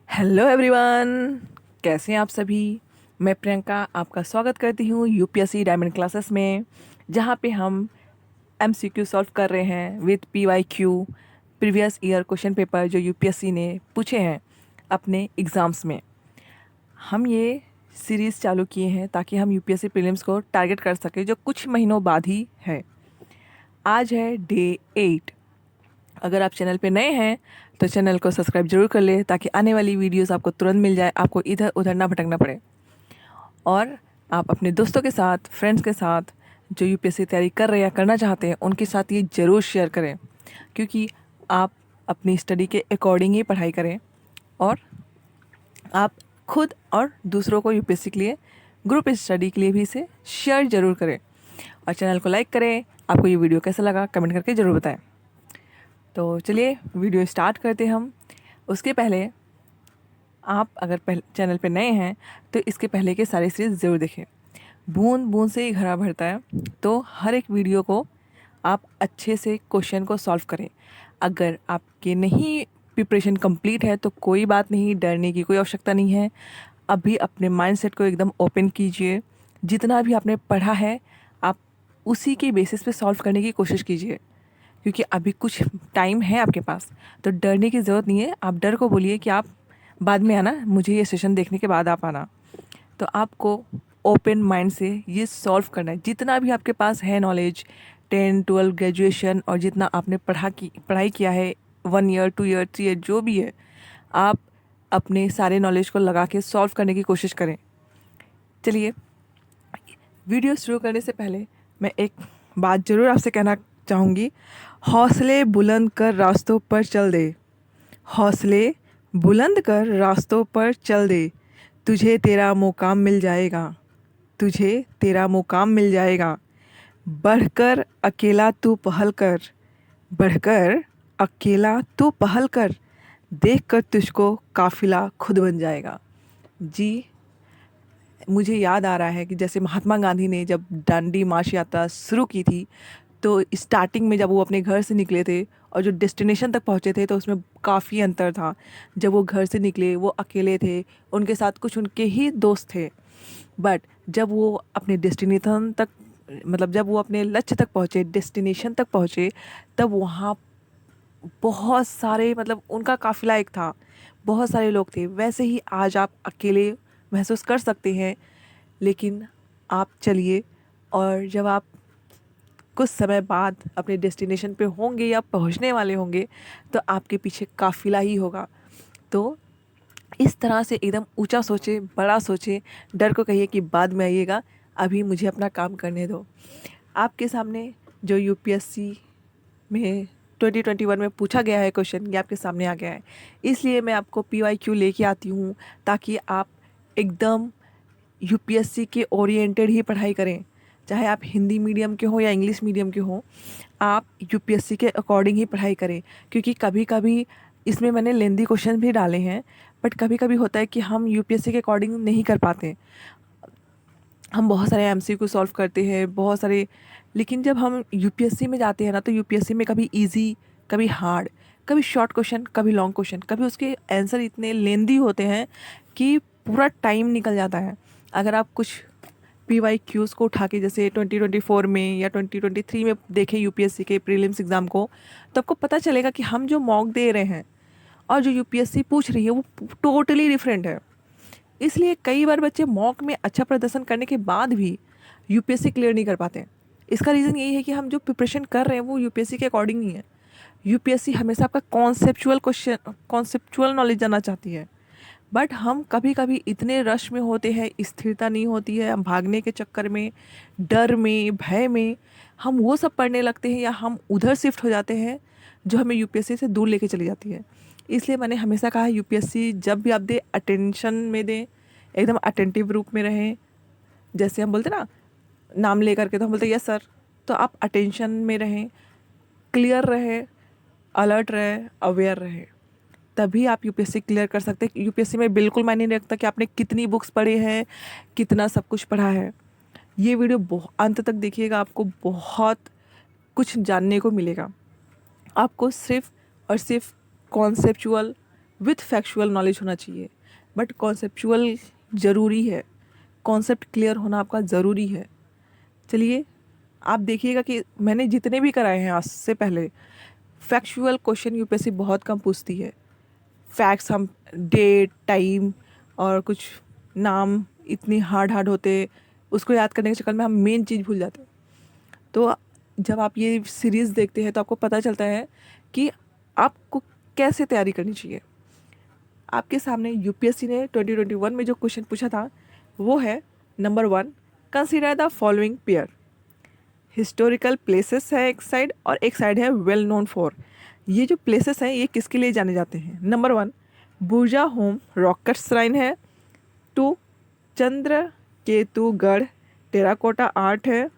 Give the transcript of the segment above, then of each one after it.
Hello everyone, कैसे हैं आप सभी। मैं प्रियंका आपका स्वागत करती हूँ यूपीएससी डायमंड क्लासेस में, जहाँ पे हम एमसीक्यू सॉल्व कर रहे हैं with PYQ previous year question paper जो यूपीएससी ने पूछे हैं अपने एग्ज़ाम्स में। हम ये सीरीज़ चालू किए हैं ताकि हम यूपीएससी प्रीलिम्स को टारगेट कर सकें, जो कुछ महीनों बाद ही है। आज है डे 8। अगर आप चैनल पे नए हैं तो चैनल को सब्सक्राइब जरूर कर ले ताकि आने वाली वीडियोस आपको तुरंत मिल जाए, आपको इधर उधर ना भटकना पड़े। और आप अपने दोस्तों के साथ, फ्रेंड्स के साथ जो यूपीएससी तैयारी कर रहे हैं या करना चाहते हैं उनके साथ ये ज़रूर शेयर करें, क्योंकि आप अपनी स्टडी के अकॉर्डिंग ही पढ़ाई करें और आप खुद और दूसरों को यूपीएससी के लिए ग्रुप स्टडी के लिए भी इसे शेयर ज़रूर करें। और चैनल को लाइक करें। आपको ये वीडियो कैसा लगा कमेंट करके ज़रूर बताएं। तो चलिए वीडियो स्टार्ट करते हैं हम। उसके पहले आप अगर चैनल पे नए हैं तो इसके पहले के सारे सीरीज़ ज़रूर देखें। बूंद बूंद से ही घड़ा भरता है, तो हर एक वीडियो को आप अच्छे से क्वेश्चन को सॉल्व करें। अगर आपके नहीं प्रिपरेशन कंप्लीट है तो कोई बात नहीं, डरने की कोई आवश्यकता नहीं है। अभी अपने माइंडसेट को एकदम ओपन कीजिए। जितना भी आपने पढ़ा है आप उसी के बेसिस पे सॉल्व करने की कोशिश कीजिए, क्योंकि अभी कुछ टाइम है आपके पास, तो डरने की ज़रूरत नहीं है। आप डर को बोलिए कि आप बाद में आना, मुझे ये सेशन देखने के बाद आप आना। तो आपको ओपन माइंड से ये सॉल्व करना है। जितना भी आपके पास है नॉलेज, 10 12 ग्रेजुएशन और जितना आपने पढ़ाई किया है, 1 ईयर 2 ईयर 3 ईयर जो भी है, आप अपने सारे नॉलेज को लगा के सॉल्व करने की कोशिश करें। चलिए, वीडियो शुरू करने से पहले मैं एक बात ज़रूर आपसे कहना चाहूँगी। हौसले बुलंद कर रास्तों पर चल दे, हौसले बुलंद कर रास्तों पर चल दे, तुझे तेरा मुकाम मिल जाएगा, तुझे तेरा मुकाम मिल जाएगा। बढ़कर अकेला तू पहल कर, बढ़कर अकेला तू पहल कर, देख कर तुझको काफिला खुद बन जाएगा। जी, मुझे याद आ रहा है कि जैसे महात्मा गांधी ने जब दांडी मार्च यात्रा शुरू की थी, तो स्टार्टिंग में जब वो अपने घर से निकले थे और जो डेस्टिनेशन तक पहुँचे थे तो उसमें काफ़ी अंतर था। जब वो घर से निकले वो अकेले थे, उनके साथ कुछ उनके ही दोस्त थे। बट जब वो अपने डेस्टिनेशन तक, मतलब जब वो अपने लक्ष्य तक पहुँचे, डेस्टिनेशन तक पहुँचे, तब वहाँ बहुत सारे, मतलब उनका काफ़िला एक था, बहुत सारे लोग थे। वैसे ही आज आप अकेले महसूस कर सकते हैं, लेकिन आप चलिए, और जब आप कुछ समय बाद अपने डेस्टिनेशन पे होंगे या पहुंचने वाले होंगे तो आपके पीछे काफ़िला ही होगा। तो इस तरह से एकदम ऊंचा सोचे, बड़ा सोचे, डर को कहिए कि बाद में आइएगा, अभी मुझे अपना काम करने दो। आपके सामने जो यूपीएससी में 2021 में पूछा गया है क्वेश्चन, ये आपके सामने आ गया है। इसलिए मैं आपको पीवाईक्यू लेके आती हूँ ताकि आप एकदम यूपीएससी के ओरिएंटेड ही पढ़ाई करें। चाहे आप हिंदी मीडियम के हो या इंग्लिश मीडियम के हो, आप यूपीएससी के अकॉर्डिंग ही पढ़ाई करें। क्योंकि कभी कभी इसमें मैंने लेंदी क्वेश्चन भी डाले हैं, बट कभी कभी होता है कि हम यूपीएससी के अकॉर्डिंग नहीं कर पाते। हम बहुत सारे एमसीक्यू सॉल्व करते हैं, बहुत सारे, लेकिन जब हम यूपीएससी में जाते हैं ना, तो यूपीएससी में कभी इजी, कभी हार्ड, कभी शॉर्ट क्वेश्चन, कभी लॉन्ग क्वेश्चन, कभी उसके आंसर इतने लेंदी होते हैं कि पूरा टाइम निकल जाता है। अगर आप कुछ पीवाईक्यूज़ को उठा के जैसे 2024 में या 2023 में देखें यूपीएससी के प्रीलिम्स एग्ज़ाम को, तो आपको पता चलेगा कि हम जो मॉक दे रहे हैं और जो यूपीएससी पूछ रही है वो टोटली डिफरेंट है। इसलिए कई बार बच्चे मॉक में अच्छा प्रदर्शन करने के बाद भी यूपीएससी क्लियर नहीं कर पाते। इसका रीज़न यही है कि हम जो प्रिपरेशन कर रहे हैं वो यूपीएससी के अकॉर्डिंग ही है। यूपीएससी हमेशा आपका कॉन्सेप्चुअल क्वेश्चन, कॉन्सेप्चुअल नॉलेज जानना चाहती है। बट हम कभी कभी इतने रश में होते हैं, स्थिरता नहीं होती है, हम भागने के चक्कर में, डर में, भय में हम वो सब पढ़ने लगते हैं या हम उधर शिफ्ट हो जाते हैं जो हमें यूपीएससी से दूर लेके चली जाती है। इसलिए मैंने हमेशा कहा है यूपीएससी जब भी आप दें, अटेंशन में दें, एकदम अटेंटिव रूप में रहें। जैसे हम बोलते ना, नाम ले करके तो हम बोलते यस सर, तो आप अटेंशन में रहें, क्लियर रहे, अलर्ट रहे, अवेयर रहे, तभी आप यूपीएससी क्लियर कर सकते हैं। यूपीएससी में बिल्कुल मायने नहीं रखता कि आपने कितनी बुक्स पढ़ी हैं, कितना सब कुछ पढ़ा है। ये वीडियो अंत तक देखिएगा, आपको बहुत कुछ जानने को मिलेगा। आपको सिर्फ और सिर्फ कॉन्सेप्चुअल विथ फैक्चुअल नॉलेज होना चाहिए, बट कॉन्सेप्चुअल ज़रूरी है, कॉन्सेप्ट क्लियर होना आपका ज़रूरी है। चलिए आप देखिएगा कि मैंने जितने भी कराए हैं आज से पहले, फैक्चुअल क्वेश्चन यूपीएससी बहुत कम पूछती है। फैक्ट्स हम डेट टाइम और कुछ नाम इतनी हार्ड हार्ड होते, उसको याद करने के चक्कर में हम मेन चीज़ भूल जाते हैं। तो जब आप ये सीरीज़ देखते हैं तो आपको पता चलता है कि आपको कैसे तैयारी करनी चाहिए। आपके सामने यूपीएससी ने 2021 में जो क्वेश्चन पूछा था वो है number 1, consider the following pair. Historical places है एक साइड और एक साइड है वेल नोन फॉर। ये जो प्लेसेस हैं ये किसके लिए जाने जाते हैं? नंबर 1, बुरजा होम रॉक कट श्राइन है। 2, चंद्र केतुगढ़ टेराकोटा आर्ट है।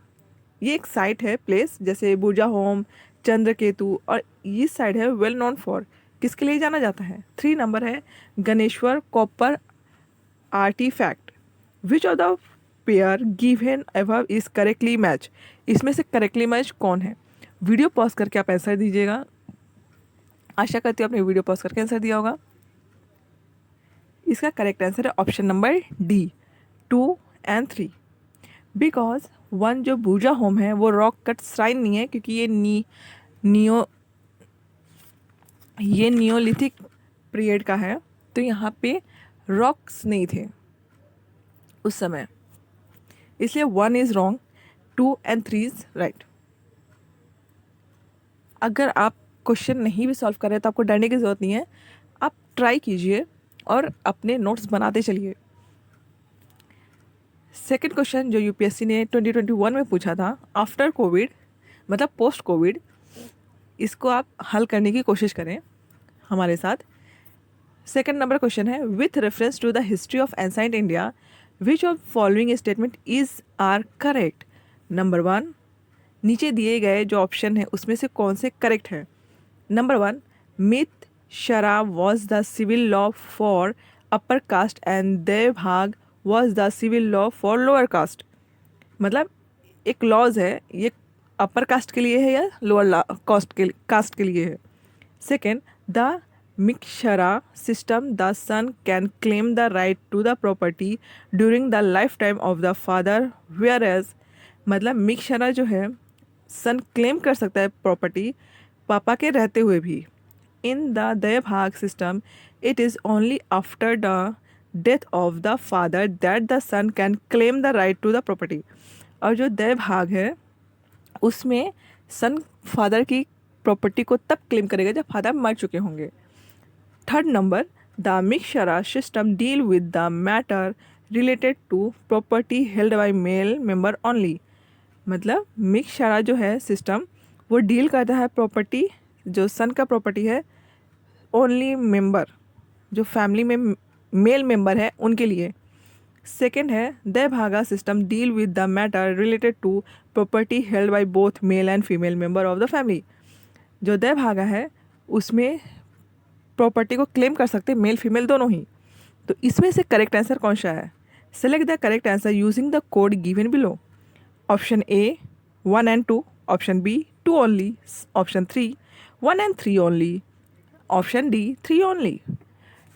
ये एक साइट है प्लेस, जैसे बुरजा होम, चंद्र केतु, और ये साइड है वेल नोन फॉर, किसके लिए जाना जाता है? 3 नंबर है Ganeshwar copper artefact. Which of the pair given above is correctly match. इसमें से करेक्टली मैच कौन है? वीडियो पॉज करके आप आंसर दीजिएगा। आशा करती हूँ आपने वीडियो पॉज करके आंसर दिया होगा। इसका करेक्ट आंसर है option number D, 2 and 3। Because 1 जो बुरजा होम है वो रॉक कट श्राइन नहीं है, क्योंकि ये नियोलिथिक पीरियड का है, तो यहाँ पे रॉक्स नहीं थे उस समय, इसलिए 1 is wrong, 2 and 3 is right. अगर आप क्वेश्चन नहीं भी सॉल्व कर रहे तो आपको डरने की ज़रूरत नहीं है, आप ट्राई कीजिए और अपने नोट्स बनाते चलिए। सेकंड क्वेश्चन जो यूपीएससी ने 2021 में पूछा था, आफ्टर कोविड मतलब पोस्ट कोविड, इसको आप हल करने की कोशिश करें हमारे साथ। सेकंड नंबर क्वेश्चन है, with reference to the history of ancient India which of following statement is are correct. Number 1, नीचे दिए गए जो ऑप्शन है उसमें से कौन से करेक्ट है? Number 1, Mitakshara was the civil law for upper caste and Dayabhaga was the civil law for lower caste. मतलब एक लॉज है, ये अपर कास्ट के लिए है या लोअर कास्ट के लिए है। Second, the Mitakshara system the son can claim the right to the property during the lifetime of the father, whereas मतलब मिक्सरा जो है सन क्लेम कर सकता है प्रॉपर्टी पापा के रहते हुए भी। In the Dayabhaga system it is only after the death of the father that the son can claim the right to the property. और जो देवभाग है उसमें सन फादर की प्रॉपर्टी को तब क्लेम करेगा जब फादर मर चुके होंगे। Third number, the Mitakshara system deal with the matter related to property held by male member only. मतलब मिक्सरा जो है सिस्टम वो डील करता है प्रॉपर्टी जो सन का प्रॉपर्टी है ओनली मेंबर, जो फैमिली में मेल मेंबर है उनके लिए। सेकेंड है Dayabhaga system deal with the matter related to property held by both male and female member of the family. जो देवभागा है उसमें प्रॉपर्टी को क्लेम कर सकते मेल फीमेल दोनों ही। तो इसमें से करेक्ट आंसर कौन सा है? Select the correct answer using the code given below. Option A 1 and 2, option B 2 only, option 3 1 and 3 only, option D 3 only.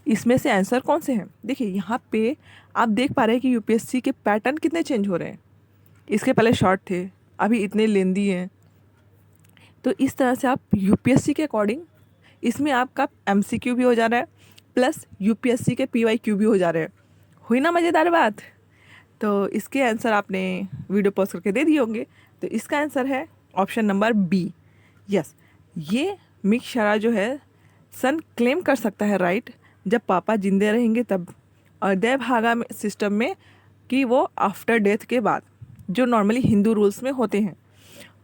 इसमें से आंसर कौन से हैं? देखिए यहाँ पे आप देख पा रहे हैं कि यूपीएससी के पैटर्न कितने चेंज हो रहे हैं। इसके पहले शॉर्ट थे, अभी इतने लेंदी हैं। तो इस तरह से आप यूपीएससी के अकॉर्डिंग इसमें आपका एमसीक्यू भी हो जा रहा है प्लस यूपीएससी के पीवाईक्यू भी हो जा रहे हैं। हुई ना मज़ेदार बात? तो इसके आंसर आपने वीडियो पॉज करके दे दिए होंगे। तो इसका आंसर है ऑप्शन नंबर बी। यस, ये मिक्सरा जो है सन क्लेम कर सकता है राइट जब पापा जिंदे रहेंगे तब, और देवभागा में सिस्टम में कि वो आफ्टर डेथ के बाद, जो नॉर्मली हिंदू रूल्स में होते हैं।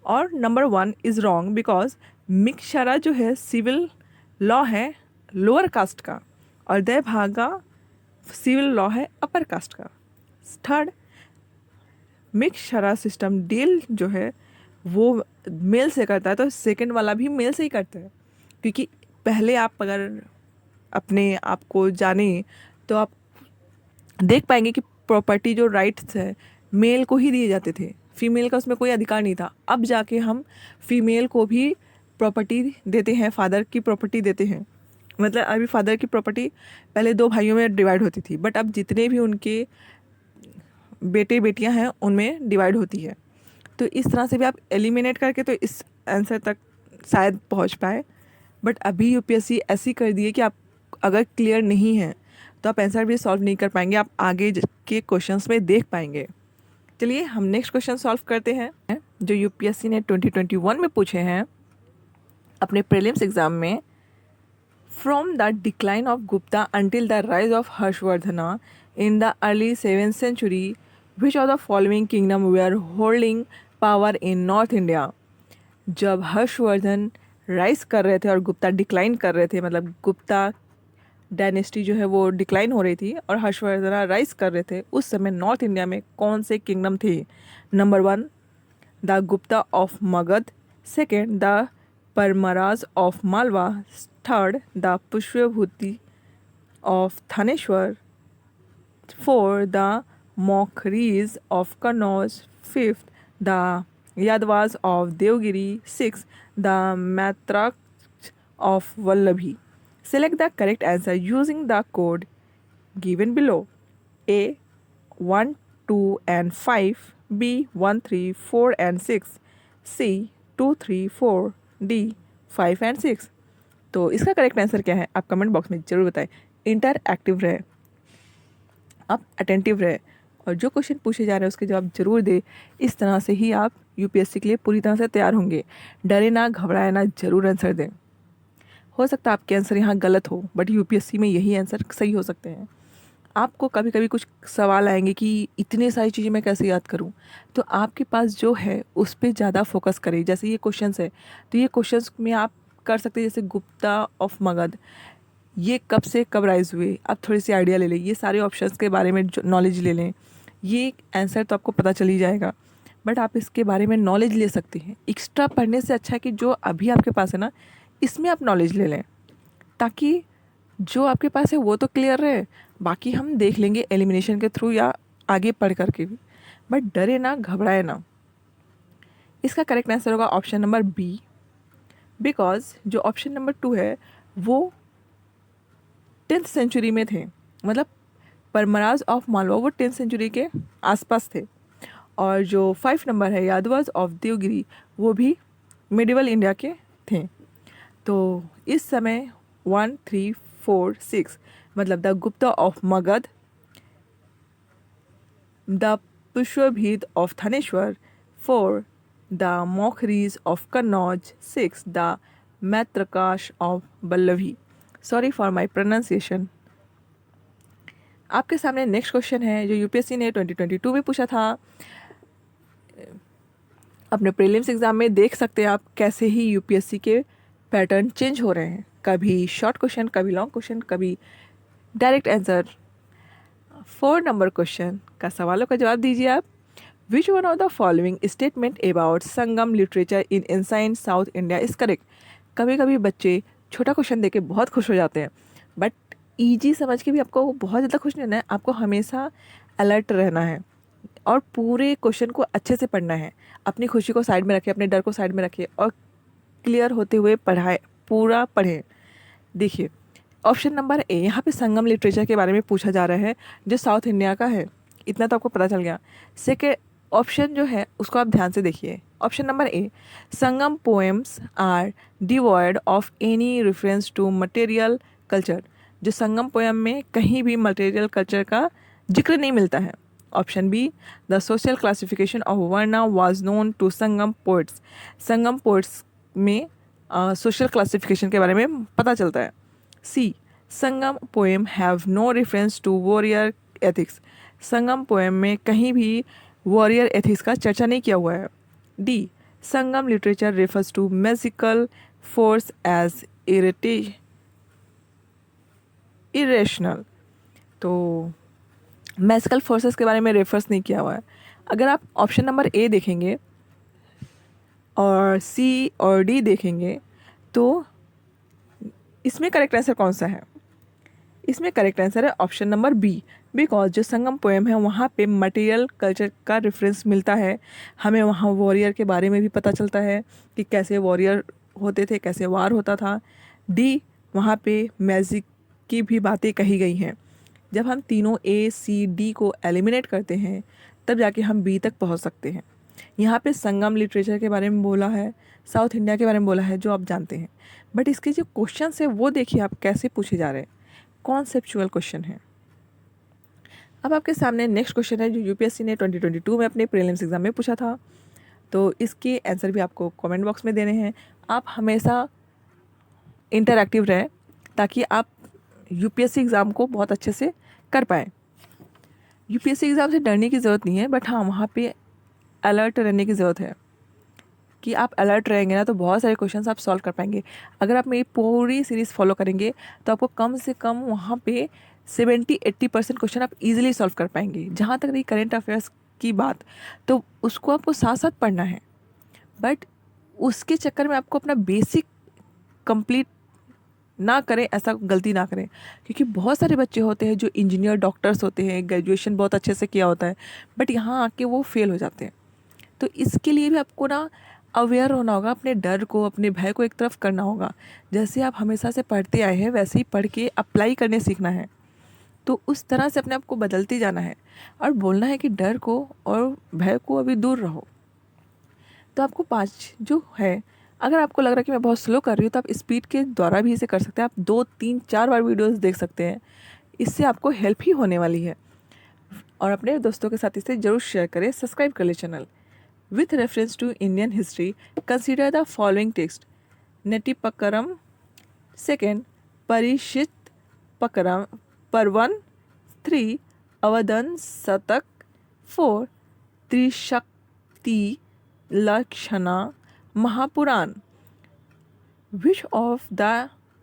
और नंबर 1 इज़ रॉन्ग बिकॉज मिक्सरा जो है सिविल लॉ है लोअर कास्ट का और देवभागा सिविल लॉ है अपर कास्ट का। थर्ड, मिक्सरा सिस्टम डील जो है वो मेल से करता है, तो सेकंड वाला भी मेल से ही करता है, क्योंकि पहले आप अगर अपने आप को जाने तो आप देख पाएंगे कि प्रॉपर्टी जो राइट्स है मेल को ही दिए जाते थे, फीमेल का उसमें कोई अधिकार नहीं था। अब जाके हम फीमेल को भी प्रॉपर्टी देते हैं, फादर की प्रॉपर्टी देते हैं, मतलब अभी फादर की प्रॉपर्टी पहले 2 भाइयों में डिवाइड होती थी, बट अब जितने भी उनके बेटे बेटियां हैं उनमें डिवाइड होती है। तो इस तरह से भी आप एलिमिनेट करके तो इस आंसर तक शायद पहुंच पाए। बट अभी यूपीएससी ऐसी कर दी है कि आप अगर क्लियर नहीं है तो आप आंसर भी सॉल्व नहीं कर पाएंगे, आप आगे के क्वेश्चंस में देख पाएंगे। चलिए हम नेक्स्ट क्वेश्चन सॉल्व करते हैं, जो यूपीएससी ने 2021 में पूछे हैं अपने प्रीलिम्स एग्जाम में। From the decline of Gupta until the rise of Harshavardhana in the early 7th century, which of the following kingdom were holding power in North India? जब हर्षवर्धन राइज कर रहे थे और गुप्ता डिक्लाइन कर रहे थे, मतलब गुप्ता डायनेस्टी जो है वो डिक्लाइन हो रही थी और हर्षवर्धन राइज कर रहे थे, उस समय नॉर्थ इंडिया में कौन से किंगडम थे? Number 1 the Gupta of Magadha, second the Paramara of Malwa, third the Pushyabhuti of Thaneshwar, four the Maukharis of Kannauj, fifth the Yadavas of Devagiri, six the Maitrakas of Vallabhi. Select the correct answer using the code given below. A 1, 2 and 5, B 1, 3, 4 and 6, C 2, 3, 4, D 5 and 6। तो इसका correct answer क्या है आप comment box में ज़रूर बताएं। Interactive रहे, आप अटेंटिव रहे और जो क्वेश्चन पूछे जा रहे हैं उसके जवाब जरूर दे। इस तरह से ही आप यूपीएससी के लिए पूरी तरह से तैयार होंगे। डरे ना, घबराए ना, ज़रूर आंसर दें। हो सकता है आपके आंसर यहाँ गलत हो, बट यूपीएससी में यही आंसर सही हो सकते हैं। आपको कभी कभी कुछ सवाल आएंगे कि इतने सारी चीज़ें मैं कैसे याद करूँ, तो आपके पास जो है उस पर ज़्यादा फोकस करें। जैसे ये क्वेश्चंस है तो ये क्वेश्चंस में आप कर सकते हैं, जैसे गुप्ता ऑफ मगध ये कब से कब राइज हुए, आप थोड़ी सी आइडिया ले लें, ये सारे ऑप्शंस के बारे में नॉलेज ले लें। ये आंसर तो आपको पता चल ही जाएगा, बट आप इसके बारे में नॉलेज ले सकते हैं। एक्स्ट्रा पढ़ने से अच्छा है कि जो अभी आपके पास है ना, इसमें आप नॉलेज ले लें, ताकि जो आपके पास है वो तो क्लियर रहे, बाकी हम देख लेंगे एलिमिनेशन के थ्रू या आगे पढ़ करके भी। बट डरे ना, घबराए ना। इसका करेक्ट आंसर होगा ऑप्शन नंबर बी, बिकॉज जो ऑप्शन नंबर 2 है वो 10th सेंचुरी में थे, मतलब परमराज ऑफ मालवा वो 10th सेंचुरी के आसपास थे। और जो 5 नंबर है यादवास ऑफ देवगिरी वो भी मिडिवल इंडिया के थे। तो इस समय 1, 3, 4, 6 मतलब the Gupta of Magadha, the Pushyabhuti of Thaneshwar, 4 the Maukharis of Kannauj, 6 the Maitrakas of Vallabhi. Sorry for my pronunciation. आपके सामने नेक्स्ट क्वेश्चन है जो यूपीएससी ने 2022 में पूछा था। अपने प्रीलिम्स एग्ज़ाम में देख सकते हैं आप कैसे ही यूपीएससी के पैटर्न चेंज हो रहे हैं, कभी शॉर्ट क्वेश्चन, कभी लॉन्ग क्वेश्चन, कभी डायरेक्ट आंसर। 4 नंबर क्वेश्चन का सवालों का जवाब दीजिए आप। विच one of the following statement about Sangam literature in ancient south India is correct. कभी कभी बच्चे छोटा क्वेश्चन देके बहुत खुश हो जाते हैं, बट ईजी समझ के भी आपको बहुत ज़्यादा खुश नहीं होना है। आपको हमेशा अलर्ट रहना है और पूरे क्वेश्चन को अच्छे से पढ़ना है। अपनी खुशी को साइड में रखें, अपने डर को साइड में रखें और क्लियर होते हुए पढ़ाए, पूरा पढ़ें। देखिए ऑप्शन नंबर ए, यहाँ पे संगम लिटरेचर के बारे में पूछा जा रहा है जो साउथ इंडिया का है, इतना तो आपको पता चल गया। सेकेंड ऑप्शन जो है उसको आप ध्यान से देखिए। Option number A, Sangam poems are devoid of any reference to material culture. जो संगम पोएम में कहीं भी मटेरियल कल्चर का जिक्र नहीं मिलता है। Option B, the social classification of varna was known to Sangam poets. Sangam poets में सोशल क्लासिफिकेशन के बारे में पता चलता है। C, Sangam poem have no reference to warrior ethics. Sangam poem में कहीं भी वॉरियर एथिक्स का चर्चा नहीं किया हुआ है। D, Sangam literature refers to magical force as irrational. तो मैजिकल फोर्सेस के बारे में रेफर्स नहीं किया हुआ है। अगर आप ऑप्शन नंबर ए देखेंगे और सी और डी देखेंगे तो इसमें करेक्ट आंसर कौन सा है? इसमें करेक्ट आंसर है ऑप्शन नंबर बी, बिकॉज जो संगम पोएम है वहाँ पे मटेरियल कल्चर का रेफरेंस मिलता है। हमें वहाँ वॉरियर के बारे में भी पता चलता है कि कैसे वॉरियर होते थे, कैसे वार होता था। डी, वहाँ पे मैजिक की भी बातें कही गई हैं। जब हम तीनों ए सी डी को एलिमिनेट करते हैं तब जाके हम बी तक पहुँच सकते हैं। यहाँ पे संगम लिटरेचर के बारे में बोला है, साउथ इंडिया के बारे में बोला है जो आप जानते हैं, बट इसके जो क्वेश्चन है वो देखिए आप कैसे पूछे जा रहे हैं, कॉन्सेप्चुअल क्वेश्चन है। अब आपके सामने नेक्स्ट क्वेश्चन है जो यूपीएससी ने 2022 में अपने प्रीलिम्स एग्जाम में पूछा था, तो इसके आंसर भी आपको कमेंट बॉक्स में देने हैं। आप हमेशा इंटरैक्टिव रहें ताकि आप यूपीएससी एग्ज़ाम को बहुत अच्छे से कर पाएँ। यूपीएससी एग्ज़ाम से डरने की ज़रूरत नहीं है, बट हाँ वहाँ पे अलर्ट रहने की ज़रूरत है कि आप अलर्ट रहेंगे ना तो बहुत सारे क्वेश्चंस आप सॉल्व कर पाएंगे। अगर आप मेरी पूरी सीरीज़ फॉलो करेंगे तो आपको कम से कम वहाँ पे 70-80% क्वेश्चन आप इजीली सॉल्व कर पाएंगे। जहाँ तक रही करंट अफेयर्स की बात, तो उसको आपको साथ साथ पढ़ना है, बट उसके चक्कर में आपको अपना बेसिक कंप्लीट ना करें, ऐसा गलती ना करें, क्योंकि बहुत सारे बच्चे होते हैं जो इंजीनियर डॉक्टर्स होते हैं, ग्रेजुएशन बहुत अच्छे से किया होता है, बट यहाँ आके वो फेल हो जाते हैं। तो इसके लिए भी आपको ना अवेयर होना होगा, अपने डर को, अपने भय को एक तरफ करना होगा। जैसे आप हमेशा से पढ़ते आए हैं वैसे ही पढ़ के अप्लाई करने सीखना है, तो उस तरह से अपने आप को बदलते जाना है और बोलना है कि डर को और भय को अभी दूर रहो। तो आपको 5 जो है, अगर आपको लग रहा है कि मैं बहुत स्लो कर रही हूँ तो आप स्पीड के द्वारा भी इसे कर सकते हैं। आप 2-3-4 बार वीडियोस देख सकते हैं, इससे आपको हेल्प ही होने वाली है। और अपने दोस्तों के साथ इसे ज़रूर शेयर करें, सब्सक्राइब कर ले channel. With reference to Indian history, consider the following text: Netipakaram, second, Parishit Pakaram, Parvan, 3, Avadan Satak, 4, Trishakti Lakshana Mahapuran. Which of the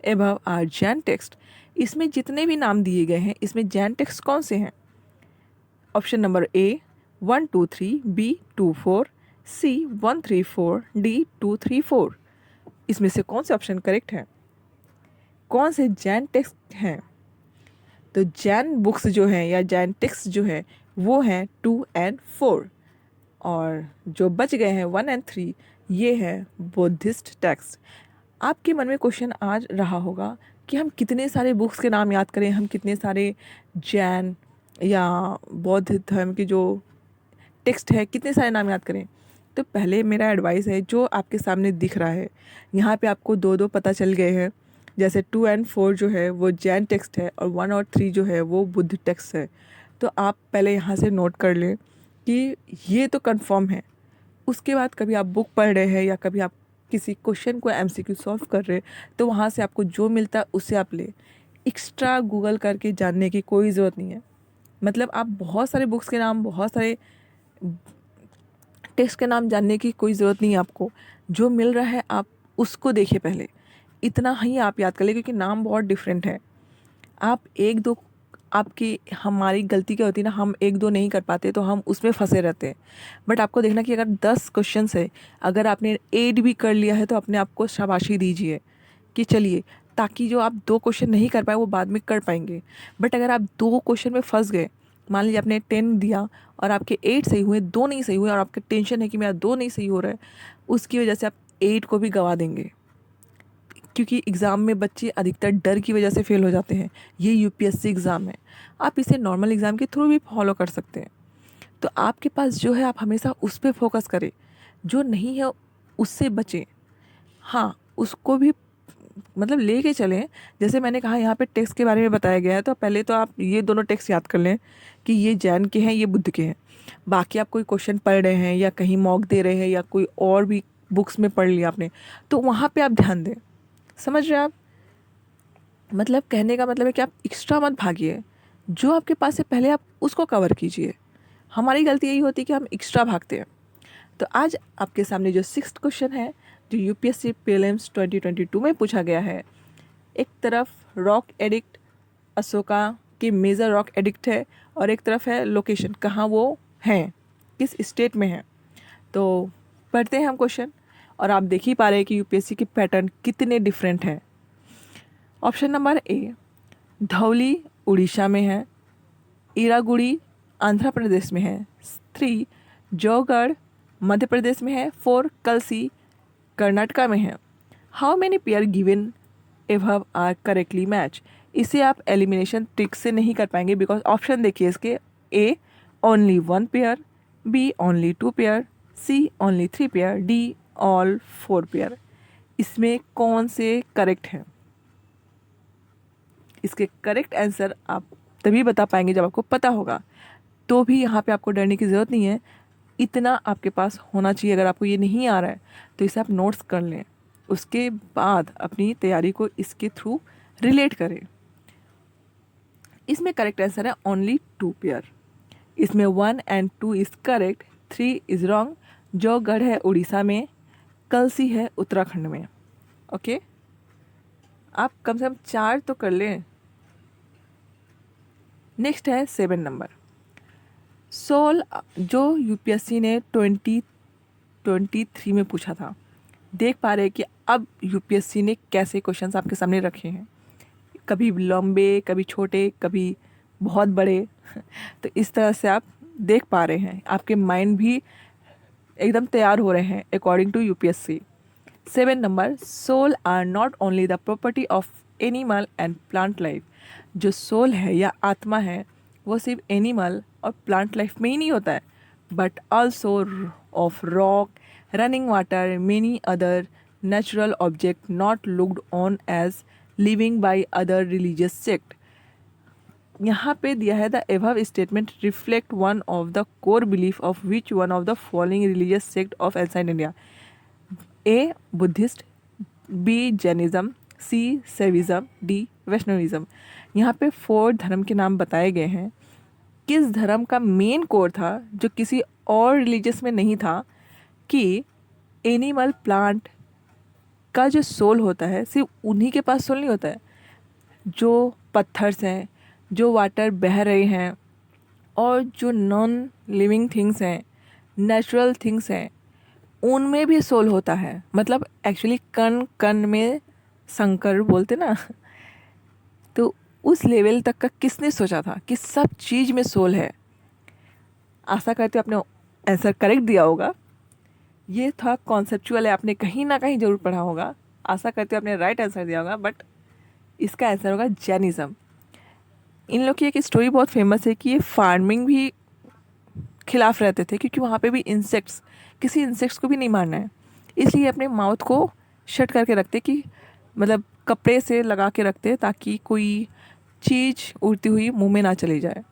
above are Jain text? इसमें जितने भी नाम दिए गए हैं इसमें जैन टेक्स्ट कौन से हैं? Option number A 1 2 3, B 2 4, C 1 3 4, D 2 3 4। इसमें से कौन से ऑप्शन करेक्ट हैं? कौन से जैन टेक्स्ट हैं? तो जैन बुक्स जो हैं या जैन टेक्स्ट जो हैं वो हैं 2 और 4, और जो बच गए हैं 1 और 3 ये हैं बुद्धिस्ट टेक्स्ट। आपके मन में क्वेश्चन आज रहा होगा कि हम कितने सारे बुक्स के नाम याद करें, हम कितने सारे जैन या बौद्ध धर्म के जो टेक्स्ट है कितने सारे नाम याद करें? तो पहले मेरा एडवाइस है, जो आपके सामने दिख रहा है यहाँ पे आपको 2-2 पता चल गए हैं, जैसे 2 और 4 जो है वो जैन टेक्स्ट है और 1 और 3 जो है वो बुद्ध टेक्स्ट है। तो आप पहले यहाँ से नोट कर लें कि ये तो कंफर्म है। उसके बाद कभी आप बुक पढ़ रहे हैं या कभी आप किसी क्वेश्चन को एमसीक्यू सॉल्व कर रहे हैं तो वहाँ से आपको जो मिलता है उससे आप ले, एक्स्ट्रा गूगल करके जानने की कोई ज़रूरत नहीं है। मतलब आप बहुत सारे बुक्स के नाम, बहुत सारे टेक्स्ट के नाम जानने की कोई ज़रूरत नहीं है आपको। जो मिल रहा है आप उसको देखिए पहले, इतना ही आप याद कर लें, क्योंकि नाम बहुत डिफरेंट है। आप 1-2 आपकी, हमारी गलती क्या होती है ना, हम 1-2 नहीं कर पाते तो हम उसमें फंसे रहते हैं। बट आपको देखना कि अगर 10 क्वेश्चन है, अगर आपने 8 भी कर लिया है तो अपने आप को शाबाशी दीजिए कि चलिए, ताकि जो आप 2 क्वेश्चन नहीं कर पाए वो बाद में कर पाएंगे। बट अगर आप 2 क्वेश्चन में फंस गए, मान लीजिए आपने 10 दिया और आपके 8 सही हुए, 2 नहीं सही हुए और आपके टेंशन है कि मेरा 2 नहीं सही हो रहा है, उसकी वजह से आप 8 को भी गंवा देंगे। क्योंकि एग्ज़ाम में बच्चे अधिकतर डर की वजह से फेल हो जाते हैं। ये यूपीएससी एग्ज़ाम है, आप इसे नॉर्मल एग्ज़ाम के थ्रू भी फॉलो कर सकते हैं। तो आपके पास जो है आप हमेशा उस पर फोकस करें, जो नहीं है उससे बचें। हाँ, उसको भी मतलब लेके चलें। जैसे मैंने कहा यहाँ पे टेक्स्ट के बारे में बताया गया है, तो पहले तो आप ये दोनों टेक्स्ट याद कर लें कि ये जैन के हैं, ये बुद्ध के हैं। बाकी आप कोई क्वेश्चन पढ़ रहे हैं या कहीं मॉक दे रहे हैं या कोई और भी बुक्स में पढ़ लिया आपने, तो वहाँ पे आप ध्यान दें। समझ रहे हैं आप? मतलब कहने का मतलब है कि आप एक्स्ट्रा मत भागिए, जो आपके पास है पहले आप उसको कवर कीजिए। हमारी गलती यही होती है कि हम एक्स्ट्रा भागते हैं। तो आज आपके सामने जो 6th क्वेश्चन है, जो यूपीएससी प्रीलिम्स 2022 में पूछा गया है, एक तरफ रॉक एडिक्ट अशोका के मेजर रॉक एडिक्ट है और एक तरफ है लोकेशन, कहाँ वो हैं, किस स्टेट में है। तो पढ़ते हैं हम क्वेश्चन, और आप देख ही पा रहे हैं कि यूपीएससी के पैटर्न कितने डिफरेंट हैं। ऑप्शन नंबर ए, धौली उड़ीसा में है, इरागुड़ी आंध्र प्रदेश में है, 3, जौगढ़ मध्य प्रदेश में है, 4, कलसी कर्नाटका में है। How many pair given above are correctly match. इसे आप एलिमिनेशन ट्रिक से नहीं कर पाएंगे बिकॉज ऑप्शन देखिए इसके, A only 1 pair, B only 2 pair, C only 3 pair, D all 4 pair. इसमें कौन से करेक्ट हैं? इसके करेक्ट आंसर आप तभी बता पाएंगे जब आपको पता होगा। तो भी यहाँ पे आपको डरने की ज़रूरत नहीं है, इतना आपके पास होना चाहिए। अगर आपको ये नहीं आ रहा है तो इसे आप नोट्स कर लें, उसके बाद अपनी तैयारी को इसके थ्रू रिलेट करें। इसमें करेक्ट आंसर है ओनली 2 पेयर। इसमें 1 and 2 is correct, 3 is wrong. जो गढ़ है उड़ीसा में, कलसी है उत्तराखंड में। ओके, आप कम से कम 4 तो कर लें। नेक्स्ट है 7 नंबर। सोल जो यूपीएससी ने 2023 में पूछा था। देख पा रहे हैं कि अब यूपीएससी ने कैसे क्वेश्चंस आपके सामने रखे हैं, कभी लंबे, कभी छोटे, कभी बहुत बड़े। तो इस तरह से आप देख पा रहे हैं, आपके माइंड भी एकदम तैयार हो रहे हैं according to UPSC. 7 number, soul are not only the property of animal and plant life. जो सोल है या आत्मा है वो सिर्फ एनिमल और प्लांट लाइफ में ही नहीं होता है, but also of rock, running water, many other natural object not looked on as living by other religious sect. यहाँ पे दिया है the above statement reflect one of the core belief of which one of the following religious sect of ancient India. A Buddhist, B Jainism, C Shaivism, D Vaishnavism. यहाँ पे 4 धर्म के नाम बताए गए हैं। किस धर्म का मेन कोर था जो किसी और रिलीजियस में नहीं था, कि एनिमल प्लांट का जो सोल होता है सिर्फ उन्हीं के पास सोल नहीं होता है। जो पत्थर्स हैं, जो वाटर बह रहे हैं, और जो नॉन लिविंग थिंग्स हैं, नेचुरल थिंग्स हैं, उनमें भी सोल होता है। मतलब एक्चुअली कण कण में शंकर बोलते ना। तो उस लेवल तक का किसने सोचा था कि सब चीज़ में सोल है? आशा करते हो आपने आंसर करेक्ट दिया होगा। ये थोड़ा कॉन्सेप्चुअल है, आपने कहीं ना कहीं ज़रूर पढ़ा होगा। आशा करते हो आपने राइट आंसर दिया होगा, बट इसका आंसर होगा जैनिज़्म। इन लोग की एक स्टोरी बहुत फेमस है कि ये फार्मिंग भी खिलाफ रहते थे, क्योंकि वहाँ पे भी इंसेक्ट्स, किसी इंसेक्ट्स को भी नहीं मारना है, इसलिए अपने माउथ को शट करके रखते, कि मतलब कपड़े से लगा के रखते ताकि कोई चीज़ उड़ती हुई मुंह में ना चली जाए।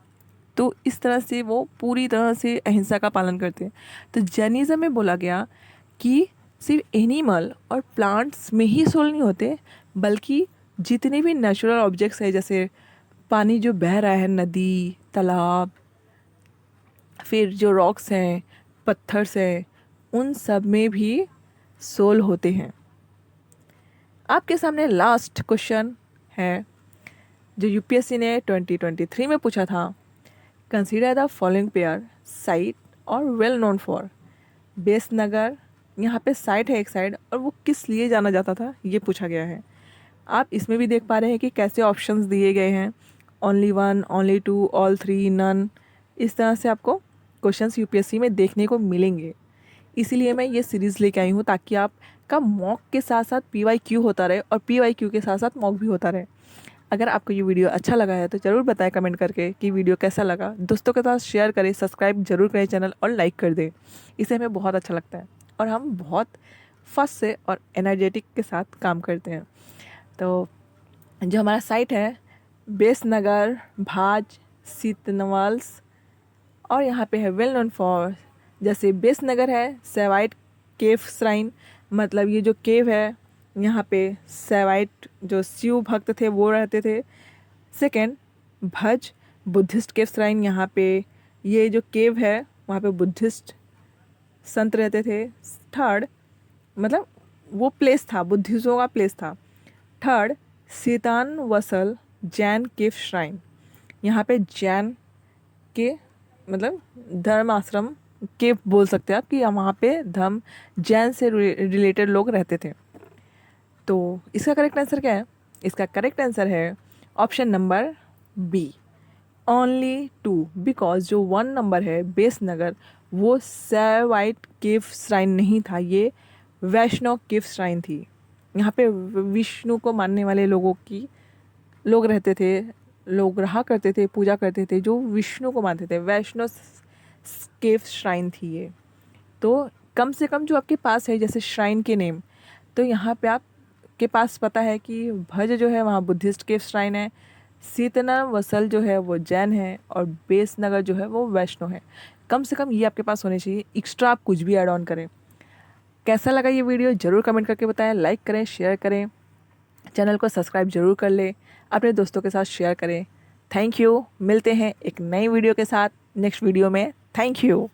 तो इस तरह से वो पूरी तरह से अहिंसा का पालन करते हैं। तो जैनिज़्म में बोला गया कि सिर्फ एनिमल और प्लांट्स में ही सोल नहीं होते, बल्कि जितने भी नेचुरल ऑब्जेक्ट्स हैं, जैसे पानी जो बह रहा है, नदी, तालाब, फिर जो रॉक्स हैं, पत्थर्स हैं, उन सब में भी सोल होते हैं। आपके सामने लास्ट क्वेश्चन है जो यूपीएससी ने 2023 में पूछा था। Consider the following pair site और वेल नोन फॉर। बेसनगर, यहाँ पे साइट है एक साइड, और वो किस लिए जाना जाता था ये पूछा गया है। आप इसमें भी देख पा रहे हैं कि कैसे ऑप्शंस दिए गए हैं, ओनली 1, ओनली 2, ऑल 3, नन। इस तरह से आपको क्वेश्चंस यूपीएससी में देखने को मिलेंगे। इसीलिए मैं ये सीरीज़ लेके आई हूँ, ताकि आपका मॉक के साथ साथ पीवाईक्यू होता रहे और पीवाईक्यू के साथ साथ मॉक भी होता रहे। अगर आपको ये वीडियो अच्छा लगा है तो ज़रूर बताएं कमेंट करके कि वीडियो कैसा लगा। दोस्तों के साथ शेयर करें, सब्सक्राइब जरूर करें चैनल, और लाइक कर दें। इससे हमें बहुत अच्छा लगता है और हम बहुत फर्स्ट से और एनर्जेटिक के साथ काम करते हैं। तो जो हमारा साइट है, बेसनगर, भाज, सीतनवाल्स, और यहाँ पे है वेल नोन फॉर। जैसे बेसनगर है सेवाइट केव श्राइन, मतलब ये जो केव है यहाँ पे सेवाइट जो शिव भक्त थे वो रहते थे। सेकेंड, भज बुद्धिस्ट केव श्राइन, यहाँ पे ये जो केव है वहाँ पे बुद्धिस्ट संत रहते थे। थर्ड, मतलब वो प्लेस था, बुद्धिस्टों का प्लेस था। थर्ड, सीतान वसल जैन केव श्राइन, यहाँ पे जैन के मतलब धर्म आश्रम के बोल सकते हैं आप, कि वहाँ पे धर्म जैन से रिलेटेड लोग रहते थे। तो इसका करेक्ट आंसर क्या है? इसका करेक्ट आंसर है option number B, only 2, because जो 1 नंबर है बेसनगर, वो सेवाइट केव श्राइन नहीं था, ये वैष्णव केव श्राइन थी। यहाँ पे विष्णु को मानने वाले लोग रहते थे, लोग रहा करते थे, पूजा करते थे, जो विष्णु को मानते थे। वैष्णो केव श्राइन थी ये। तो कम से कम जो आपके पास है जैसे श्राइन के नेम, तो यहाँ पे आपके पास पता है कि भज जो है वहाँ बुद्धिस्ट केव श्राइन है, सीतना वसल जो है वो जैन है, और बेसनगर जो है वो वैष्णो है। कम से कम ये आपके पास होने चाहिए, एक्स्ट्रा आप कुछ भी ऐड ऑन करें। कैसा लगा ये वीडियो ज़रूर कमेंट करके बताएं, लाइक करें, शेयर करें, चैनल को सब्सक्राइब ज़रूर कर लें, अपने दोस्तों के साथ शेयर करें। Thank you. मिलते हैं एक नई वीडियो के साथ नेक्स्ट वीडियो में। Thank you.